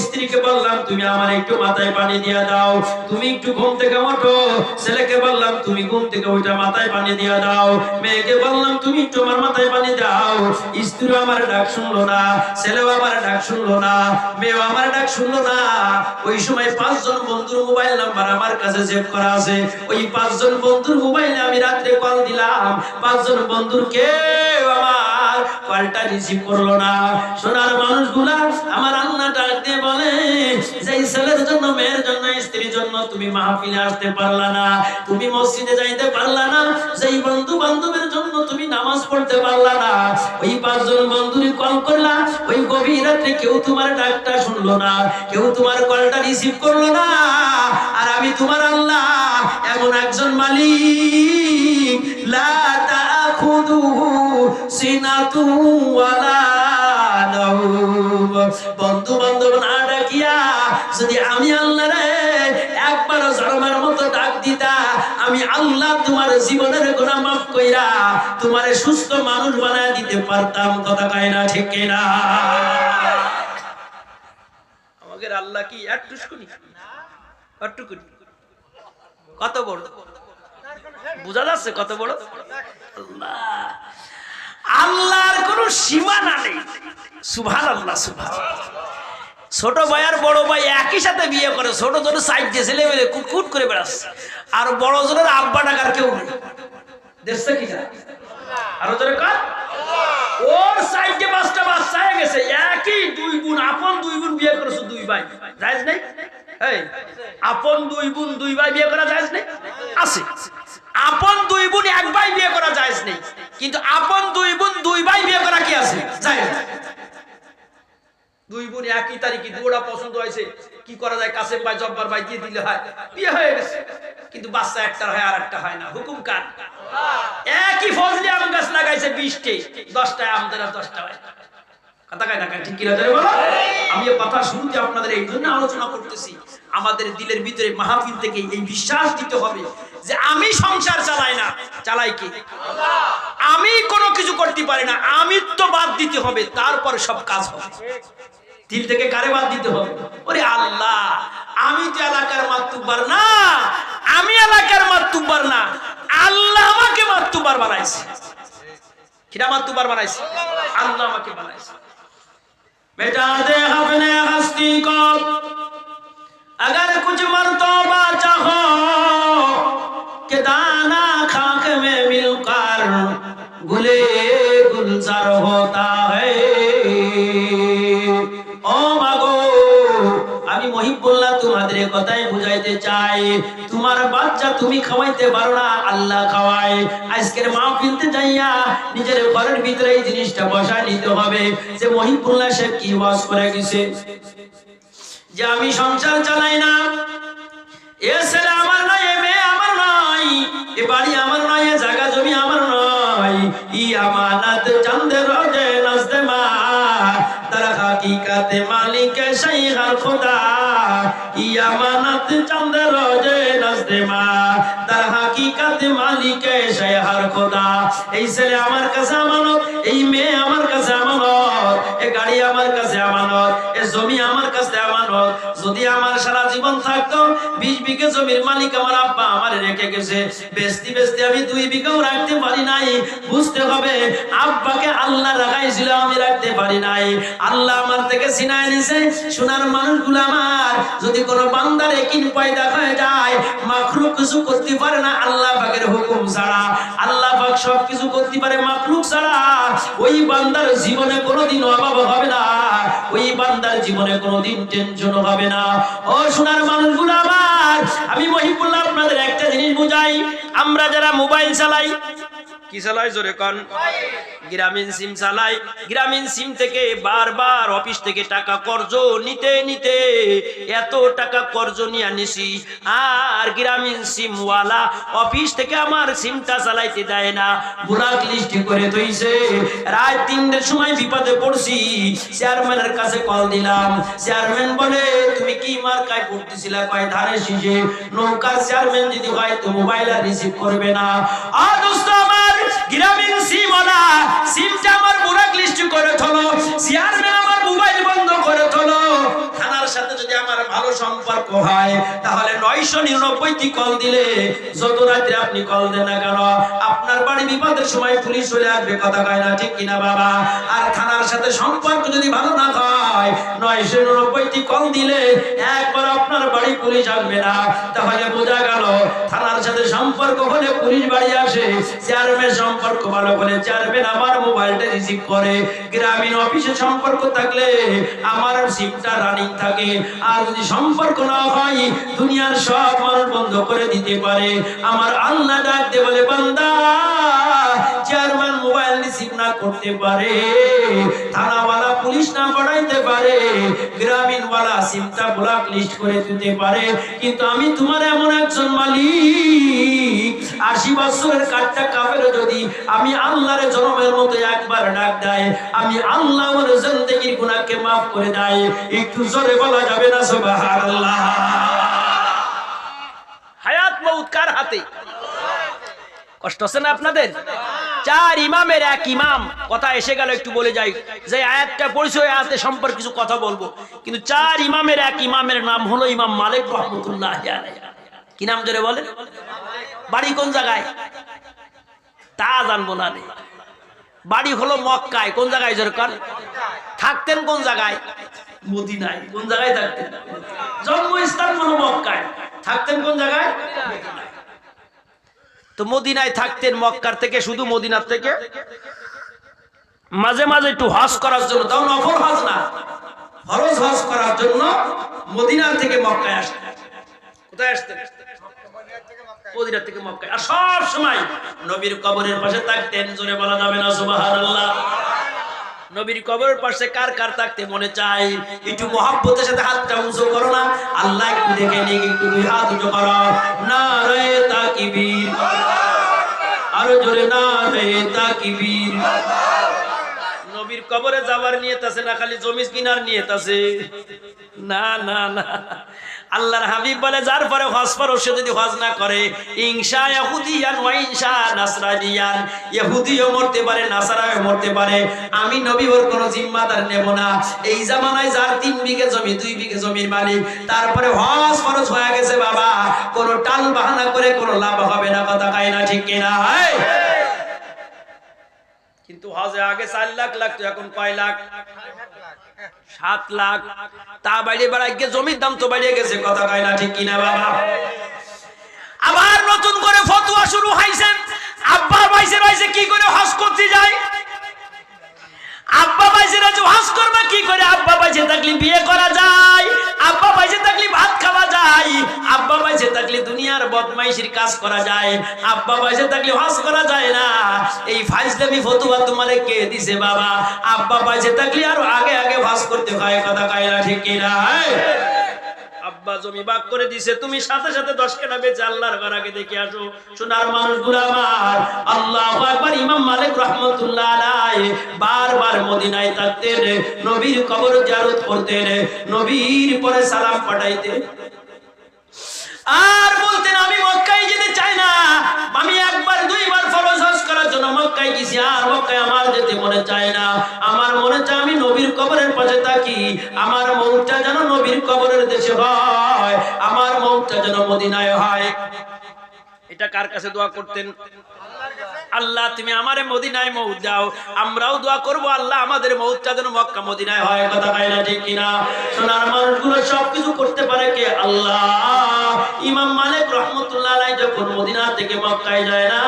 Speaker 1: স্ত্রীকে বললাম তুমি আমার একটু মাথায় পানি দিয়ে দাও, তুমি একটু ঘুম থেকে ওঠো। ছেলেকে বললাম তুমি ঘুম থেকে ওইটা মাথায় পানি দিয়ে দাও। মেয়েকে বললাম তুমি একটু আমার মাথায় পানি দাও। স্ত্রী আমার ডাক শুনলো না, ছেলেও আমার ডাক শুনলো না, মেয়েও আমার ডাক শুনলো না। ওই সময় 5 জন বন্ধুর মোবাইল নাম্বার আমার কাছে সেভ করা আছে। ওই 5 জন বন্ধুর মোবাইলে আমি রাত্রে কল দিলাম, 5 জন বন্ধুর কেউ আমার কলটা রিসিভ করলো না। সোনার মানুষগুলা আমার আল্লাহ ডাক দিয়ে বলে, যেই ছেলের জন্য, মেয়ের জন্য, স্ত্রীর জন্য তুমি মাহফিলে আসতে পারলা না, তুমি মসজিদে যাইতে পারলা না, যেই বন্ধু বান্ধবের জন্য তুমি নামাজ পড়তে পারলা না, ওই 5 জন বন্ধুরই কল করলা, ওই গভীর রাতে কেউ তোমার ডাকটা শুনলো না, কেউ তোমার কলটা রিসিভ করলো না। আর আমি তোমার আল্লাহ এমন একজন মালিক, লা তাখুদুহু সিনাতু ওয়ালা নাওম। বন্ধু বান্ধব না ডাকিয়া যদি আমি আল্লাহ রে একবার জরমের মতো ডাক দিতা, আমি আল্লাহ তোমার জীবনের গুনাহ maaf কইরা তোমারে সুস্থ মানুষ বানায় দিতে পারতাম। কথা কয় না, ঠিক কিনা? আমাদের আল্লাহ কি একটুকুনি? একটুকুনি কত বড় বুঝা যাচ্ছে? কত বড় আল্লাহ! আল্লাহর কোনো সীমানা নেই। সুবহানাল্লাহ সুবহানাল্লাহ। ছোট ভাই আর বড় ভাই একই সাথে বিয়ে করে, ছোট ছোট সাইড দিয়ে ছেলে মেয়ে কুটকুট করে বেড়াচ্ছে, আর বড় জনের আব্বা ডাকার কেউ নেই। দেখছে কি না? আরো জোরে কর। ওর সাইডে 5টা বাচ্চা হয়ে গেছে, একই 2 বোন, আপন 2 বোন বিয়ে করেছে 2 ভাই। জায়েজ নেই? এই আপন 2 বোন 2 ভাই বিয়ে করা জায়েজ নেই? আছে। আপন 2 বোন 1 ভাই বিয়ে করা জায়েজ নেই, কিন্তু আপন 2 বোন 2 ভাই বিয়ে করা কি আছে? জায়েজ। 2 বোন একই তারিখে দুটা পছন্দ হয়েছে, কি করা যায়? কাসেম ভাই জব্বার ভাই দিয়ে দিলে হয়, বিয়ে হয়ে গেছে, কিন্তু বাচ্চা একটা হয় আর একটা হয় না। হুকুম কার? একই ফজলি আম গাছ লাগাইছে 20টি, 10টায় আম দেয়, 10টা হয়। কথা কয় না, ঠিক কি না? আমি এই কথা শুরুতে আপনাদের এই জন্য আলোচনা করতেছি, আমাদের দিলের ভিতরে মাহফিল থেকে এই বিশ্বাস দিতে হবে যে আমি সংসার চালাই না, চালাই কি আল্লাহ। আমি কোনো কিছু করতে পারি না, আমি তো বাদ দিতে হবে, তারপর সব কাজ হবে। দিল থেকে কারে বাদ দিতে হবে? ওরে আল্লাহ, আমি তো এলাকার মাতুব্বার না, আমি এলাকার মাতুব্বার না, আল্লাহ আমাকে মাতুব্বার বানাইছে। কিরা মাতুব্বার বানাইছে? আল্লাহ আমাকে বানাইছে। बेटा दे अपने हस्ती को, अगर कुछ मर्तबा चाहो कि दाना खाक में मिलकर गुले गुलजार होता है। ओ তোমাদের কথাই বুঝাইতে চাই, তোমার বাচ্চা তুমি খাওয়াইতে পারো না, আল্লাহ খাওয়ায়। আজকের মাহফিলতে যাইয়া নিজের ঘরের ভিতরে এই জিনিসটা বসায় নিতে হবে যে মহিবুল্লাহ সাহেব কি ওয়াজ করে গেছে, যে আমি সংসার চালাই না, এ ছেলে আমার নয়, এ মেয়ে আমার নয়, এ বাড়ি আমার নয়, এ জায়গা জমি আমার নয়, ই আমানত চাঁদে রোজে নাজতে মা, তার হাকিকাতে মালিক শাইখার খোদা, ই আমানত চাঁদে রোজে নাজতে মা, তার হাকিকাতে মালিক শাইখার খোদা। এই ছেলে আমার কাছে আমানত, এই মেয়ে আমার কাছে আমানত, এ গাড়ি আমার কাছে আমানত, এ জমি আমার কাছে আমানত। যদি আমার সারা জীবন থাকতো 20 বিঘা জমির মালিক আমার আব্বা আমার রেখে গেছে, বেস্তি বেস্তি আমি 2 বিঘাও রাখতে পারি নাই, বুঝতে হবে আব্বাকে আল্লাহ রাখাইছিল, আমি রাখতে পারি নাই। আল্লাহ আমার থেকে ছিনায় নিছে। সোনার মানুষগুলো আমার, যদি কোনো বান্দার একিন পয়দা হয়ে যায়, মাখলুক কিছু করতে পারে না আল্লাহ পাকের হুকুম ছাড়া। আল্লাহ পাক সব কিছু করতে পারে মাখলুক ছাড়া। ওই বান্দার জীবনে কোনোদিন অভাব হবে না, ওই বান্দার জীবনে কোনোদিন টেনশন হবে না। ও সোনার মানুষগুলো আমার, আমি মহিবুল্লাহ আপনাদের একটা জিনিস বুঝাই। আমরা যারা মোবাইল চালাই, কি চালাই জোরে কোন? গ্রামীণ সিম চালাই। গ্রামীণ সিম থেকে বারবার অফিস থেকে টাকা কর্জ নিতে নিতে এত টাকা কর্জ নিয়ে নিছি, আর গ্রামীণ সিম ওয়ালা অফিস থেকে আমার সিমটা চালাইতে দেয় না, ব্লক লিস্ট করে থইছে। রাত 3টার সময় বিপদে পড়ছি, চেয়ারম্যানের কাছে কল দিলাম। চেয়ারম্যান বলে তুমি কি মার্কায় পড়তেছিলা? কয় ধারে শীষে। নৌকার চেয়ারম্যান যদি হয় তো মোবাইল আর রিসিভ করবে না। আর দোস্ত আমার, গ্রামীণ সিম ওয়ালা সিমটা আমার ব্লক লিস্ট করে থলো, চেয়ারম্যান আমার মোবাইল বন্ধ করে থলো। থানার সাথে যদি আমার ভালো সম্পর্ক হয়, তাহলে 999টি কল দিলে যত রাত্রে আপনি কল দেন না কেন, আপনার বাড়ি বিপদের সময় পুলিশ চলে আসবে। কথা কয় না, ঠিক কিনা বাবা? আর থানার সাথে সম্পর্ক যদি ভালো না হয়, 999টি কল দিলে একবার আপনার বাড়ি পুলিশ আসবে না। তাহলে বোঝা গেল থানার সাথে সম্পর্ক হলে পুলিশ বাড়ি আসে, চেয়ারম্যান সম্পর্ক ভালো হলে চেয়ারম্যান আমার মোবাইলটা রিসিভ করে। গ্রামীণ অফিসে সম্পর্ক থাকলে আমার সিমটা রানিং থাকে। আর যদি সম্পর্ক না হয়, দুনিয়ার সব মানুষ বন্ধ করে দিতে পারে। আমার আল্লাহ ডাকতে বলে, বান্দা চেয়ারম্যান মোবাইল রিসিভ না করতে পারে, থানাওয়ালা পুলিশ না বাড়াইতে পারে, গ্রামীণওয়ালা সিমটা ব্লক লিস্ট করে দিতে পারে, কিন্তু আমি তোমার এমন একজন মালিক, 80 বছরের কাটটা কাফের যদি আমি আল্লাহর জনমের মতো একবার ডাক দেয়, আমি আল্লাহ আমার জিন্দেগির গুনাহকে maaf করে দেয়। একটু জোরে বলা যাবে না সুবহানাল্লাহ? হায়াত মউত কার হাতে? কষ্ট হচ্ছে না আপনাদের? 4 ইমামের এক ইমাম, কথা এসে গেল একটু বলে যাই, যে আয়াতটা পরিচয় আয়াতে সম্পর্কে কিছু কথা বলবো, কিন্তু 4 ইমামের এক ইমামের নাম হলো ইমাম মালিক রাহমাতুল্লাহি আলাইহি। কি নাম জোরে বলেন? বাড়ি কোন জায়গায় তা জানবো না, বাড়ি হলো মক্কায়। কোন জায়গায় জোরে কোন? থাকতেন কোন জায়গায়? মদিনায়। কোন জায়গায় থাকতেন? জন্মস্থান হলো মক্কায়, থাকতেন কোন জায়গায়? তো মদিনায় থাকতেন। মক্কার থেকে, শুধু মদিনার থেকে মাঝে মাঝে একটু হজ করার জন্য, তাও নফল হজ না, ফরজ হজ করার জন্য মদিনার থেকে মক্কায় আসতেন। কোথায় আসতেন? মদিনা থেকে মক্কায়। আর সব সময় নবীর কবরের পাশে থাকতেন। জোরে বলা যাবে না সুবহানাল্লাহ? নবীর কবরের পাশে কার কার থাকতে মনে চায়? একটু মহব্বতের সাথে হাতটা উঁচু করো না, আল্লাহ একটু দেখে নিয়ে একটু 2 হাত উঁচু করো। নারে তাকবীর, আরো জোরে নারে তাকবীর। নবীর কবরে যাওয়ার নিয়ত আছে না খালি জমি কিনার নিয়ত আছে? না না না, আল্লাহর হাবিব বলে যার পরে হজ ফরজ সে যদি হজ না করে, ইনশা ইহুদিয়ান ওয়া ইনশা নাসরানিয়ান, ইহুদিও মরতে পারে, নাসারাও মরতে পারে, আমি নবী ওর কোনো জিম্মাদার নেব না। এই জামানায় যার 3 বিঘা জমি, 2 বিঘা জমির মালিক, তারপরে হজ ফরজ হয়ে গেছে বাবা, কোনো টাল বাহানা করে কোনো লাভ হবে না। কথা কয় না, ঠিক কিনা? কিন্তু হজে আগে 4 লাখ লাগতো, এখন কয় লাখ? 7 লাখ। তা বাইরে বেড়ায় গিয়ে জমির দাম তো বেড়ে গেছে। কথা কয় না, ঠিক কিনা বাবা? আবার নতুন করে ফতোয়া শুরু হয়েছে। আব্বা বাইসে কি করে হজ করতে যায়? আব্বা বাইসে হজ করবে কি করে? আব্বা বাইসে থাকলে বিয়ে করা যায়, আব্বা বাইসে থাকলে ভাত খাওয়া যায়। ভাই, আব্বা বাইসে থাকলে দুনিয়ার বদমাইশির কাজ করা যায়, আব্বা বাইসে থাকলে হজ করা যায় না। এই ফাইজলামি ফতুয়া তোমারে কে দিছে বাবা? আব্বা বাইসে থাকলে আরো আগে আগে হজ করতে হয়, কথা কয় না ঠিক কি না? আব্বা জমি ভাগ করে দিছে, তুমি সাথে সাথে 10 কাঠা বেচে আল্লাহর ঘর আগে দেখে আসো। সোনার মানুষগুলো আমার, আল্লাহু আকবার। ইমাম মালিক রাহমাতুল্লাহ আলাইহি বারবার মদিনায় থাকতেন, নবীর কবর জিয়ারত করতেন, নবীর পরে সালাম পাঠাইতেন, আর বলতেন আমি মক্কায় যেতে চাই না, আমি একবার দুইবার ফরজ হজ করার জন্য মক্কায় গেছি, আর মক্কায় আমার যেতে মনে চায় না। আমার মনে চায় আমি নবীর কবরের পাশে থাকি, আমার মৌতটা যেন নবীর কবরের দেশে হয়, আমার মৌতটা যেন মদিনায় হয়। এটা কার কাছে দোয়া করতেন? আল্লাহ তুমি আমারে মদিনায় মৌত দাও। আমরাও দোয়া করব আল্লাহ আমাদের মৌতটা যেন মক্কা মদিনায় হয়, কথা কয় না ঠিক কিনা? সোনার মানুষগুলো সবকিছু করতে পারে কে? আল্লাহ। ইমাম মালিক রাহমাতুল্লাহ আলাইহি যখন মদিনা থেকে মক্কায় যায় না,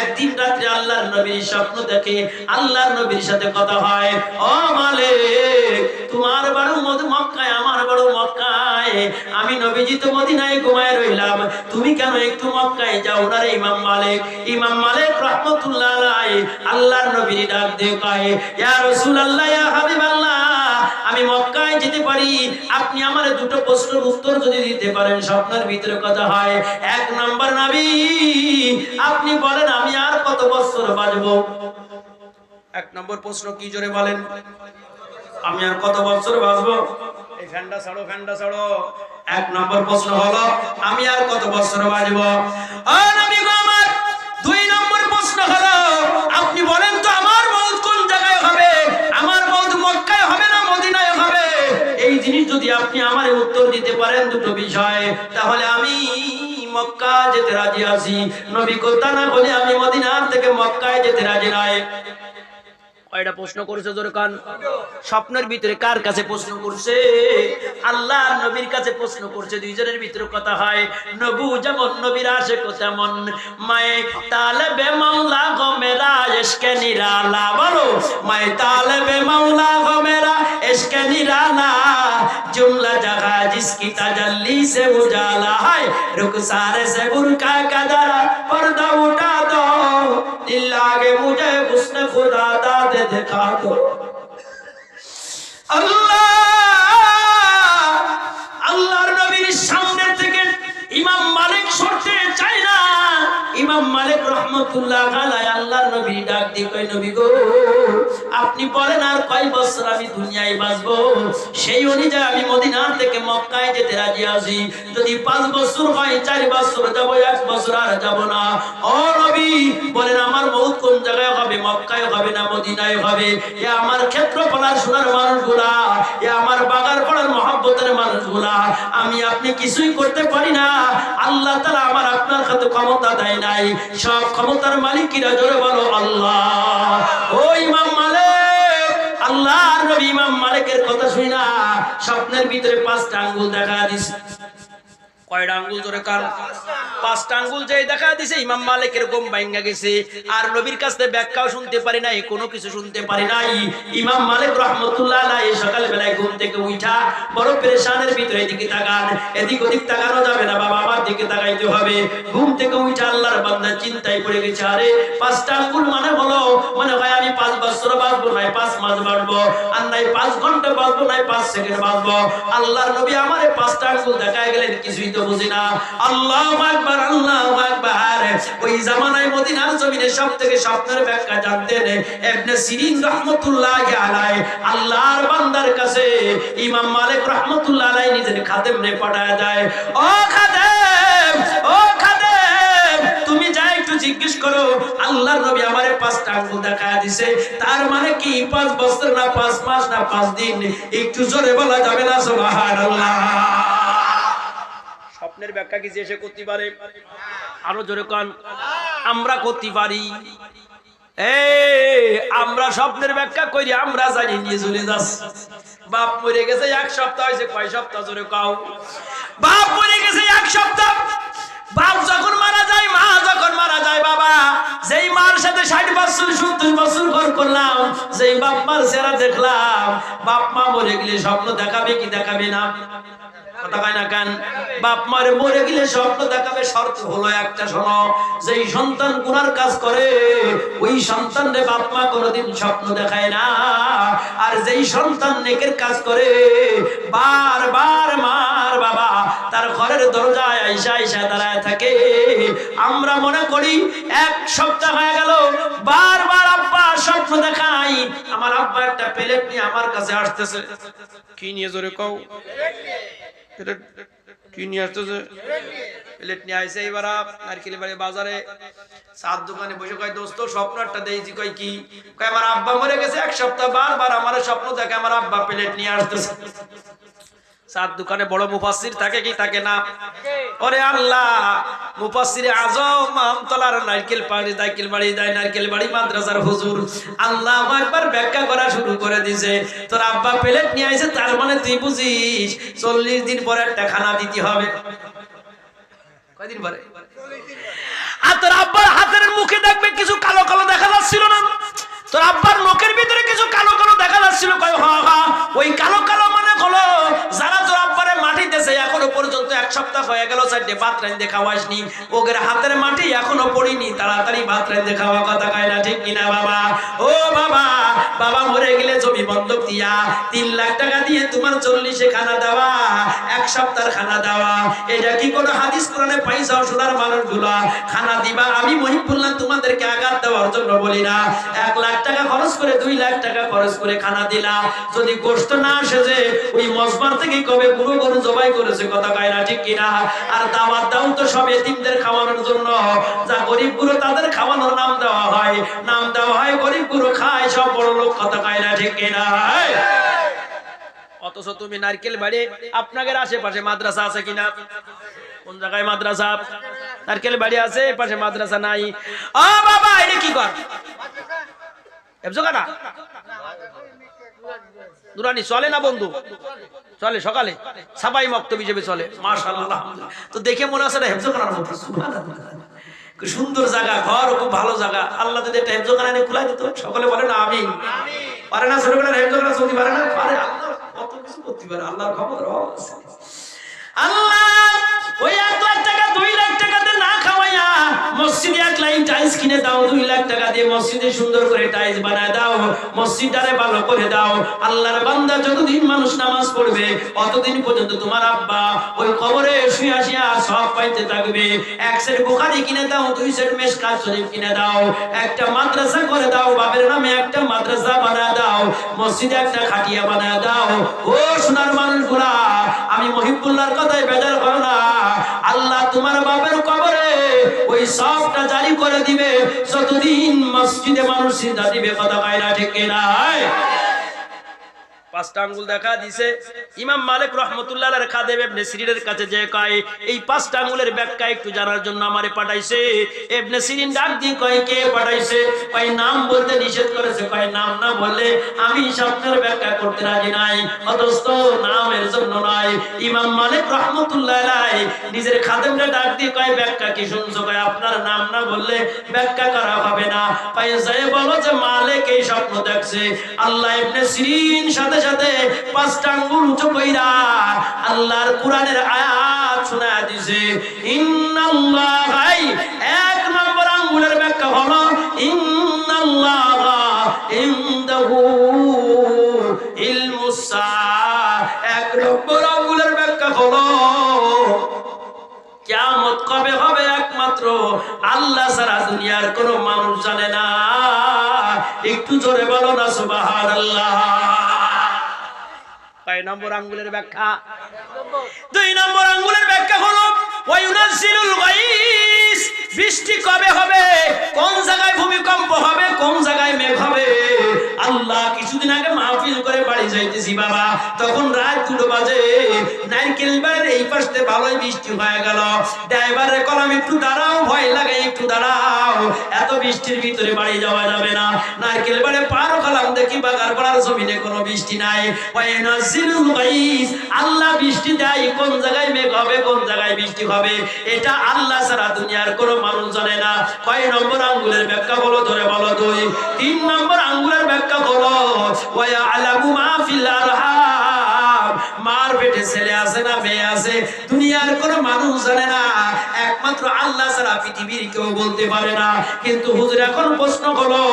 Speaker 1: একদিন রাতে আল্লাহর নবীর স্বপ্ন দেখে, আল্লাহর নবীর সাথে কথা হয়, ও মালিক তোমার বাড়ি মক্কায়, আমার বাড়ি মক্কায়, আমি নবীজি তো মদিনায় ঘুমায় রইলাম, তুমি কেন একটু মক্কায় যাও না রে ইমাম মালিক? ইমাম মালিক রাহমাতুল্লাহ আলাইহি আল্লাহর নবীর ডাক দিয়ে কয়, ইয়া রাসূলুল্লাহ, ইয়া হাবিবাল্লাহ, আমি মক্কায় যেতে পারি, আপনি আমারে দুটো প্রশ্নের উত্তর যদি দিতে পারেন। স্বপ্নের ভিতরে কথা হয়, 1 নাম্বার নবী আপনি বলেন আমি আর কত বছর বাঁচবো? 1 নম্বর প্রশ্ন কি, জোরে বলেন, আমি আর কত বছর বাঁচবো? এই ফ্যানটা ছাড়ো, ফ্যানটা ছাড়ো। 1 নম্বর প্রশ্ন হলো আমি আর কত বছর বাঁচবো? ও নবী গো আমার। 2 নম্বর প্রশ্ন হলো আপনি বলেন তো আমার মওত কোন জায়গায় হবে? আমার মওত মক্কায় হবে না মদিনায় হবে? এই জিনিস যদি আপনি আমারে উত্তর দিতে পারেন দুটো বিষয়, তাহলে আমি মক্কা যেতে রাজি আছি। নবী কথা না বলে আমি মদিনার থেকে মক্কায় যেতে রাজি নাই। কয়টা প্রশ্ন করেছে জোরে কান? স্বপ্নের ভিতরে কার কাছে প্রশ্ন করছে? আল্লাহর নবীর কাছে প্রশ্ন করছে। দুইজনের ভিতরে কথা হয়, নবু যেমন নবীর আশিক তেমন, মায়ে তালেবে মাওলা গো মেরা ইশকে নিরালা। বলো, মায়ে তালেবে মাওলা গো মেরা ইশকে নিরালা, जुमला जगह जिसकी तजल्ली से उजाला है, रुखसारे से बुरका कदरा पर्दा उठा दो, दिल लागे मुझे उसने खुदा दादे दिखा दो। अल्लाह আল্লাহর নবীর সামনে থেকে ইমাম মালিক সরতে চায় না। ইমাম মালিক রাহমাতুল্লাহ আলাইহি আল্লাহর নবী ডাক দিয়ে কয়, নবী গো আপনি বলেন আর কয় বছর আমি দুনিয়ায় বাঁচবো? সেই অনুযায়ী আমি মদিনা থেকে মক্কায় যেতে রাজি আছি। যদি 5 বছর হয়, 4 বছর যাব, 1 বছর আর যাব না। ও নবী বলেন আমার মওত কোন জায়গায় হবে? মক্কায় হবে না মদিনায় হবে? এ আমার ক্ষেত্রফলার সোনার মানুষগুলা, এ আমার বাগার পড়ার মহব্বতের মানুষগুলা, আমি আপনি কিছুই করতে পারি না। আল্লাহ তাআলা আমার আপনার হাতে ক্ষমতা দেয় নাই। সব ক্ষমতার মালিক কিরা? জোরে বলো আল্লাহ। ও ইমাম মালিক, আল্লাহর নবী ইমাম মালিকের কথা শুই না স্বপ্নের ভিতরে 5টা আঙ্গুল দেখা দিছে। কয়টা আঙ্গুল জোরে কার? 5টা আঙ্গুল যেই দেখা দিছে, ইমাম মালিকের ঘুম ভাঙা গেছে। আর নবীর কাছে ব্যাখ্যাও শুনতে পারি নাই, কোনো কিছু শুনতে পারি নাই। ইমাম মালিক রাহমাতুল্লাহ আলাইহি সকাল বেলায় ঘুম থেকে উঠা বড় পেরেশানের ভিতরে এদিকে তাকান, এদিক ওদিক তাকানো যাবে না বাবা, আমার দিকে তাকাইতে হবে। ঘুম থেকে উঠা আল্লাহর বান্দা চিন্তায় পড়ে গেছে, আরে 5টা আঙ্গুল মানে হলো, মনে হয় আমি 5 বছর বাঁচবো, নাই 5 মাস বাঁচবো, আর নাই 5 ঘন্টা বাঁচবো, নাই 5 সেকেন্ড বাঁচবো। আল্লাহর নবী আমারে 5টা আঙ্গুল দেখায় গেলেন, কিছুই তো বুঝি না। আল্লাহু আকবার, আল্লাহু আকবার। ওই জামানায় মদিনার জমিনে সবথেকে স্বপ্নের ব্যাখ্যা জানতেন ইবনে সিরিন রাহমাতুল্লাহি আলাইহি। আল্লাহর বান্দার কাছে ইমাম মালিক রাহমাতুল্লাহি আলাইহি নিজের খাদেম রে পাঠায় দেয়, ও খাদেম, ও খাদেম, তুমি যা একটু জিজ্ঞেস করো আল্লাহর নবী আমারে 5টা আঙ্গুল দেখায় দিছে, তার মানে কি 5 বছর না 5 মাস না 5 দিন? একটু জোরে বলা যাবে না সুবহানাল্লাহ? স্বপ্নের ব্যাখ্যা কি যে সে করতে পারে? আরো জোরে কান। আমরা করতে পারি। আমরা স্বপ্নের ব্যাখ্যা করি, আমরা জানি নিয়ে চলে যাচ্ছি। বাপ মরে গেছে 1 সপ্তাহ হয়েছে, কয় সপ্তাহ জোরে কাও? বাপ মরে গেছে 1 সপ্তাহ। বাপ যখন মারা যায়, মা যখন মারা যায়, বাবা যেই মার সাথে 60 বছর 70 বছর ঘর করলাম, যেই বাপ মার চেহারা দেখলাম, বাপ মা মরে গেলে স্বপ্ন দেখাবে কি দেখাবে না? কথা কয় না কেন? বাপ মারে মরে গেলে স্বপ্ন দেখাবে, শর্ত হলো একটা, শোনো, যেই সন্তান গুনার কাজ করে ওই সন্তানরে বাপ মা কোনোদিন স্বপ্ন দেখায় না, আর যেই সন্তান নেকের কাজ করে বারবার মার বাবা তার ঘরের দরজায় আইসা আইসা দাঁড়ায় থাকে। আমরা মনে করি এক সপ্তাহ হয়ে গেল বারবার আব্বা স্বপ্ন দেখাই, আমার আব্বা একটা প্লেট নিয়ে আমার কাছে আসতেছে। কি নিয়ে জোরে কও? কি নিয়ে আসতেছে? প্লেট নিয়ে আইসে। এবার নারকেলের বাড়ি বাজারে চার দোকানে বসে কয়, দোস্ত স্বপ্নটা দেইছি। কয় কি? কয় আমার আব্বা মরে গেছে এক সপ্তাহ, বারবার আমার স্বপ্ন দেখে আমার আব্বা প্লেট নিয়ে আসতেছে। চার দোকানে বড় মুফাসসির থাকে কি থাকে না? ওরে আল্লাহ, মুফাসসিরে আজম আমতলার নারকেল বাড়ি মাদ্রাসার হুজুর আল্লাহ একবার ব্যাখ্যা করা শুরু করে দিয়েছে। তোর আব্বা প্লেট নিয়ে আইছে, তার মানে তুই বুঝিস 40 দিন পরে একটা খানা দিতে হবে। কয়দিন পরে? আর তোর আব্বার হাতের মুখে দেখবে কিছু কালো কালো দেখা যাচ্ছিল না? তোর আব্বার মুখের ভিতরে কিছু কালো কালো দেখা যাচ্ছিল। কয় ওই কালো কালো মানে হলো যারা তোর আব্বারে মাটি দেশে এখনো পর্যন্ত এক সপ্তাহ হয়ে গেল 4টে ভাত রাইন্দে খাওয়াসনি, ওদের হাতের মাটি এখনো পড়িনি, তাড়াতাড়ি ভাত রাইন্দে খাওয়া। কথা কয় না ঠিক কিনা বাবা? ও বাবা, বাবা মরে গেলে জমি বন্ধক দিয়া 3 লাখ টাকা দিয়ে তোমার 40 খানা দেওয়া, এক সপ্তাহের খানা দেওয়া, এটা কি কোনো হাদিস কোরআনে পাইছাও? সোনার মানুষগুলা খানা দিবা, আমি মহিবুল্লাহ তোমাদেরকে আঘাত দেওয়ার জন্য বলি না। 1 লাখ টাকা খরচ করে 2 লাখ টাকা খরচ করে খানা দিলা, যদি গোশত না আসে যে ওই মজবার থেকে কবে পুরো গরু জবাই করেছে। কথা কয় না ঠিক কিনা? আর দাওয়াত দাও তো সব এতিমদের খাওয়ানোর জন্য, যা গরিব গুলো তাদের খাওয়ানোর নাম দেওয়া হয় গরিব গুলো খায় সব বড় লোক। কথা কয় না ঠিক কিনা? অথচ তুমি নারকেল বাড়ি আপনাদের আশেপাশে মাদ্রাসা আছে কিনা? কোন জায়গায় মাদ্রাসা? নারকেল বাড়ি আছে, পাশে মাদ্রাসা নাই। ও বাবা, এটা কি কর? হেফজখানা নুরানি চলে না বন্ধু? চলে, সকালে সাফাই মক্তব হিসেবে চলে। মাশাআল্লাহ, তো দেখে মনে হচ্ছে না হেফজখানার মতো। সুবহানাল্লাহ, সুন্দর জায়গা, ঘর খুব ভালো জায়গা। আল্লাহ যদি একটা হেফজখানা এনে খোলা দিত, সকলে বলে না আমিন। পারে না ছোটবেলার হেফজখানা চলতে পারে না? পারে। আল্লাহ কত কিছু করতে পারে, আল্লাহর খবর আছে। আল্লাহ ওই 1 লাখ টাকা 2 লাখ টাকাতে না খাওয়াইয়া মসজিদে 1 লাইন টাইলস কিনে দাও, 2 লাখ টাকা দিয়ে মসজিদে সুন্দর করে টাইলস বানায় দাও, মসজিদটারে ভালো করে দাও। আল্লাহর বান্দা যতদিন মানুষ নামাজ পড়বে ততদিন পর্যন্ত তোমার আব্বা ওই কবরে শুয়ে শুয়ে সব পাইতে থাকবে। 1 সেট বুখারী কিনে দাও, 2 সেট মিশকাত শরীফ কিনে দাও, একটা মাদ্রাসা করে দাও, বাবার নামে একটা মাদ্রাসা বানায় দাও, মসজিদে একটা খাটিয়া বানায় দাও। ও সোনার মানুষগুলা, আমি মহিবুল্লাহর কথায় বেজার করো না, আল্লাহ তোমার বাবার কবরে ওই সবটা জারি করে দিবে যতদিন মসজিদে মানুষ সিজদা দিবে। কথা কয় না ঠিক কিনা? 5টা আঙ্গুল দেখা দিছে। ইমাম মালিক রাহমাতুল্লাহ আলাইহির খাদেম ইবনে সিরিনের কাছে যে কয় এই 5টা আঙ্গুলের ব্যাখ্যা একটু জানার জন্য আমারে পাঠাইছে। ইবনে সিরিন ডাক দিয়ে কয় কে পাঠাইছে? কয় নাম বলতে নিষেধ করেছে। কয় নাম না বললে আমি স্বপ্নের ব্যাখ্যা করতে রাজি নাই। অথচ নামের জন্য নয়। ইমাম মালিক রাহমাতুল্লাহ আলাইহি নিজের খাদেমরে ডাক দিয়ে কয় ব্যাখ্যা কি শুনছো? কয় আপনার নাম না বললে ব্যাখ্যা করা হবে না। কয় যায় বলো যে মালিক এই স্বপ্ন দেখছে। আল্লাহ ইবনে সিরিন সাথে সাথে 5টা আঙ্গুল উঁচু কইরা আল্লাহর কোরআনের আয়াত শোনায়া দিছে। ইন্নাল্লাহা, 1 নম্বর আঙ্গুলের ব্যাখ্যা হলো ইন্নাল্লাহা ইনদাহু ইলমুস সাআ। 1 নম্বর আঙ্গুলের ব্যাখ্যা হলো কিয়ামত কবে হবে একমাত্র আল্লাহ ছাড়া দুনিয়ার কোনো মানুষ জানে না। একটু জোরে বলো না সুবহানাল্লাহ। 1 নম্বর আঙ্গুলের ব্যাখ্যা। 2 নম্বর আঙ্গুলের ব্যাখ্যা হলো ওয়ায়ুনাজ্জিলুল গায়স, বৃষ্টি কবে হবে, কোন জায়গায় ভূমিকম্প হবে, কোন জায়গায় মেঘ হবে। আল্লাহ কিছুদিন আগে মাহফিল করে বাড়ি যাইতেছি বাবা, তখন রাত 2 বাজে। নারকেল বাড়ির এই পাশে ভালোই বৃষ্টি হয়ে গেল। ড্রাইভারের কলাম একটু দাঁড়াও, ভয় লাগে, একটু দাঁড়াও, এত বৃষ্টির ভিতরে বাড়ি যাওয়া যাবে না। নারকেল বাড়ি পার কলাম দেখি বাগার পাড়ার জমিনে কোনো বৃষ্টি নাই। ওয়ায়ুনাজ্জিলুল গায়স, আল্লাহ বৃষ্টি দেয়, কোন জায়গায় মেঘ হবে, কোন জায়গায় বৃষ্টি হবে, এটা আল্লাহ ছাড়া দুনিয়ার কোনো মানুষ জানে না। 1 নম্বর আঙ্গুলের ব্যাখ্যা হলো, ধরে বলো 2। 3 নম্বর আঙ্গুলের ব্যাখ্যা হলো ওয়া ইয়ালামু মা ফিল আরহাম, মার পেটে ছেলে ছেলে আছে না মেয়ে আছে দুনিয়ার কোনো মানুষ জানে না, একমাত্র আল্লাহ ছাড়া পৃথিবীর কেউ বলতে পারে না। কিন্তু হুজুর এখন প্রশ্ন হলো,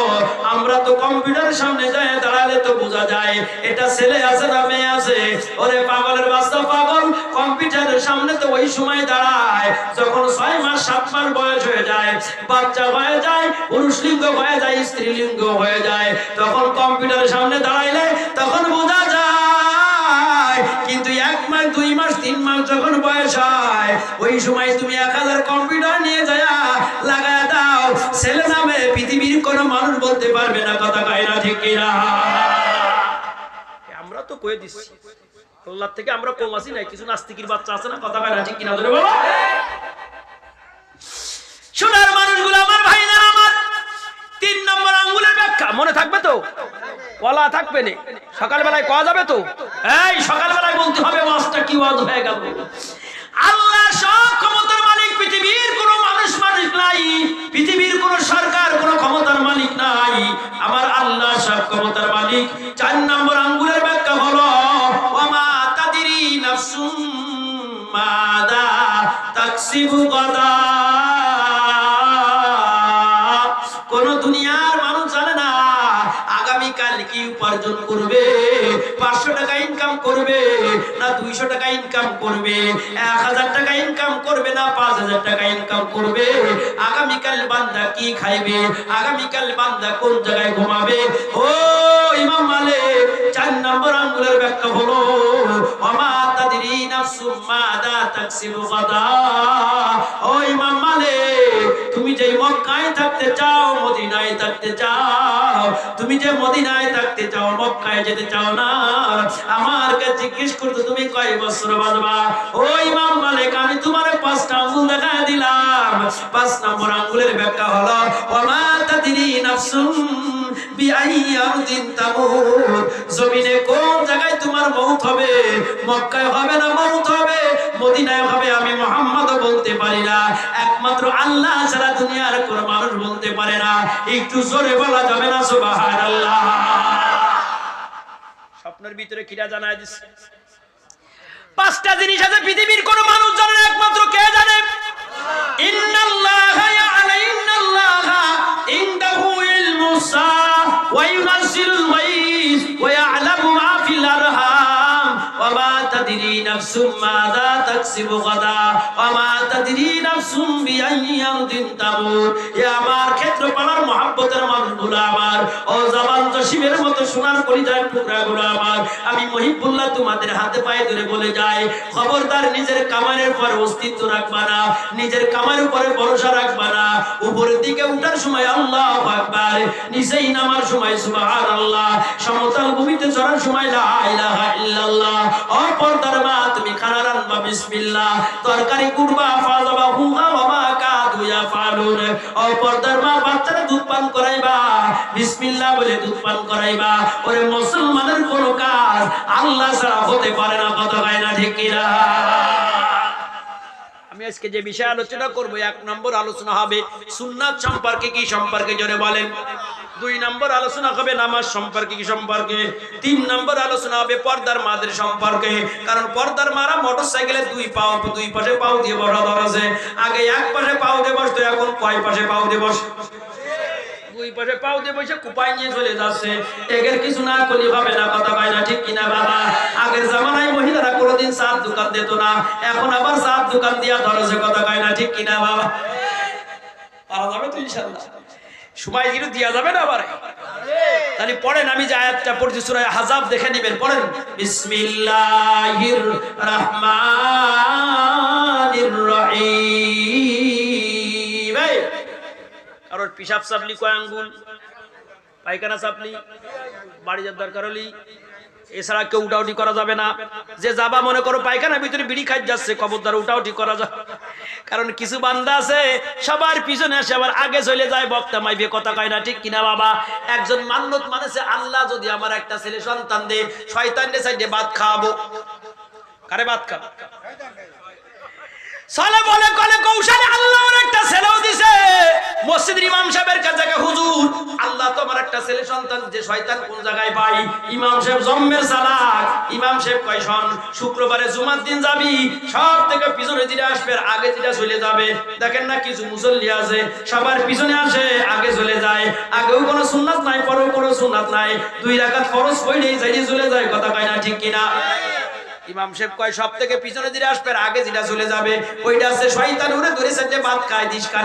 Speaker 1: আমরা তো কম্পিউটারের সামনে যায় দাঁড়ালে তো বোঝা যায় এটা ছেলে আছে না মেয়ে আছে। ওরে পাগলের বাচ্চা পাগল, কম্পিউটারের সামনে তো ওই সময় দাঁড়ায় যখন 6 মাস 7 মাস বয়স হয়ে যায়, বাচ্চা হয়ে যায়, পুরুষ লিঙ্গ হয়ে যায়, স্ত্রী লিঙ্গ হয়ে যায়, তখন কম্পিউটারের সামনে দাঁড়াইলে তখন বোঝা যায়। কিন্তু 1 মাস 2 মাস 3 মাস যখন বয়স হয় ওই সময় তুমি 1000 কম্পিউটার নিয়ে যায় লাগায় দাও, ছেলে নামে পৃথিবীর কোনো মানুষ বলতে পারবে না। কথা কয় না ঠিক কিনা? আমরা তো কয়ে দিচ্ছি আল্লাহ থেকে আমরা কম আছি না, কিছু নাস্তিকের বাচ্চা আছে না। কথা কয় না ঠিক কিনা? ধরে বলো সোনার মানুষগুলো আমার ভাইরা আমার, 3 নম্বর আঙ্গুলের ব্যাখ্যা মনে থাকবে তো? ওয়ালা থাকবে না, সকালবেলায় কওয়া যাবে তো? এই সকালবেলায় বলতে হবে ওয়াজটা কি ওয়াজ হয়ে গেল। আল্লাহ সব ক্ষমতার মালিক, পৃথিবীর কোনো মানুষ নাই, পৃথিবীর কোনো সরকার কোনো ক্ষমতার মালিক নাই, আমার আল্লাহ সব ক্ষমতার মালিক। 4 নম্বর আঙ্গুলের ব্যাখ্যা হলো ওয়ামা তাদরি নাফসুম মাদা তাকসিবু গাদা। কোন দুনিয়ার মানুষ জানে না আগামীকাল কি উপার্জন করবে, 500 টাকা ইনকাম করবে না 200 টাকা ইনকাম করবে, 1000 টাকা ইনকাম করবে না 5000 টাকা ইনকাম করবে, আগামীকাল বান্দা কি খাইবে, আগামীকাল বান্দা কোন জায়গায় ঘুমাবে। ও ইমাম মালিক 4 নম্বর আঙ্গুলের ব্যাখ্যা হলো ওমা তাদরি নাফসুম মাদা তাকসিবু গাদা। ও ইমাম মালিক, তুমি যে মক্কায় থাকতে চাও, মদিনায় থাকতে চাও, তুমি যে মদিনায় থাকতে চাও, মক্কায় যেতে চাও না, আমার কাছে জিজ্ঞেস করতে তুমি কয় বছর বাঁচবা? ও ইমাম মালিক, আমি তোমার 5টা আঙ্গুল দেখায় দিলাম। 5 নম্বর আঙ্গুলের ব্যাখ্যা হলো ওমা তাদরি নাফসুম বিআইয়াদিন তামুত। জমিনে কোন জায়গায় তোমার মওত হবে, মক্কায় হবে না মওত হবে, মদিনায় হবে, আমি মুহাম্মদ বলতে পারি না, একমাত্র আল্লাহ ছাড়া দুনিয়ার কোন মানুষ বলতে পারে না। একটু জোরে বলা যাবে না সুবহানাল্লাহ? স্বপ্নের ভিতরে কিরা জানায় দিছে 5টা জিনিস আছে পৃথিবীর কোন মানুষ জানে না, একমাত্র কে জানে? ইন্নাল্লাহা ইন্নাল্লাহা ইনদাহু ইলমুস সাআ ওয়া ইউনাজ্জিলুল গায়স ওয়া ইয়ালামু মা ফিল আরহাম ওয়া মা তাদরি নাফসুম মাযা তাকসিবু গাদা ওয়া মা তাদরি নাফসুম বিআইয়ি আরদিন তামুত। এ আমার ক্ষেত্রপাড়ার মহব্বতের মানুষগুলো আমার, ও জামান জসিমের মতো সোনার কলিজার টুকরাগুলো আমার, আমি মহিবুল্লাহ তোমাদের হাতে পায়ে ধরে বলে যাই, খবরদার নিজের কামানের পর অস্তিত্ব রাখবা না, নিজের কামার উপরে ভরসা রাখবা না। উপরের দিকে উঠার সময় আল্লাহু আকবার, নিচেই নামার সময় সুবহানাল্লাহ, সমতল ভূমিতে চড়ার সময় লা ইলাহা ইল্লাল্লাহ। ও পর্দার মা, তুমি খানা রান্না বিসমিল্লাহ, তরকারি কুরবা ফাযাবা হুয়া ওয়া মা কাদু ইয়াফালুন। ও পর্দার মা, বাচ্চারা দুধ পান করাইবা বিসমিল্লাহ বলে দুধ পান করাইবা। ওরে মুসলমানের কোন কাজ আল্লাহ ছাড়া হতে পারে না। কথা কয় না ঠিক কিনা? আমি আজকে যে বিষয় আলোচনা করব, 1 নম্বর আলোচনা হবে সুন্নাত সম্পর্কে। কি সম্পর্কে জোরে বলেন? 2 নম্বর আলোচনা হবে নামাজ সম্পর্কে। কি সম্পর্কে? 3 নম্বর আলোচনা হবে পর্দার মাদের সম্পর্কে। কারণ পর্দার মারা মোটরসাইকেলে 2 পাশে পাও দিয়ে বসা ধরেছে। আগে 1 পাশে পাও দিয়ে বসতো, এখন কয় পাশে পাও দিয়ে বসে? 2 পাশে পাও দিয়ে বসে কুপাই নিয়ে চলে যাচ্ছে। এর কিছু না করলে হবে না। কথা কয় না ঠিক কিনা বাবা? আগের জামানায় মহিলারা কোনোদিন চার দোকান দিত না, এখন আবার চার দোকান দিয়া ধরেছে। কথা কয় না ঠিক কিনা বাবা? পারা যাবে তো ইনশাআল্লাহ, সময় কিন্তু দিয়া যাবে না আবার। তাহলে পড়েন, আমি যে আয়াতটা পড়ছি সূরা আহজাব দেখে নেবেন। পড়েন বিসমিল্লাহির রহমানির রহিম। আর পিশাব চাপলি কয় আঙ্গুল, পায়খানা চাপলি, বাড়ি যাওয়ার দরকার হলি, এছাড়া কেউ উঠাউটি করা যাবে না। যে যাবা মনে করো পায়খানার ভিতরে বিড়ি খাই যাচ্ছে, খবরদার উঠাউটি করা যাবে। কারণ কিছু বান্দা আছে সবার পিছনে আসে আবার আগে চলে যায়, বক্তা মাইবে। কথা কয় না ঠিক কিনা বাবা? একজন মান্নত মানেছে, আল্লাহ যদি আমার একটা ছেলে সন্তান দে, শয়তানদের সাইডে ভাত খাওয়াবো। কারে ভাত খাবো? সালে বলে কলে কৌশলে আল্লাহ একটা ছেলেও দিছে, মসজিদের ইমাম সাহেবের কাছে গিয়ে হুজুর আল্লাহ তোমার একটা ছেলে সন্তান যে শয়তান কোন জায়গায় পাই ইমাম সাহেব জম্মের চালাক ইমাম সাহেব কয় শোন শুক্রবারে জুমার দিন যাবি সব থেকে পিছনে যেটা আসবে আর আগে যেটা চলে যাবে দেখেন না কিছু মুসল্লি আছে সবার পিছনে আসে আগে চলে যায় আগেও কোনো সুন্নাত নাই পরেও কোনো সুন্নাত নাই 2 রাকাত ফরজ পড়লেই যাই চলে যায় কথা কয় না ঠিক কিনা ইমাম সাহেব কয় সব থেকে পিছনে যেটা আসবে আর আগে যেটা চলে যাবে ওইটা আছে শয়তান উড়ে ধরে সাথে ভাত খায় দিস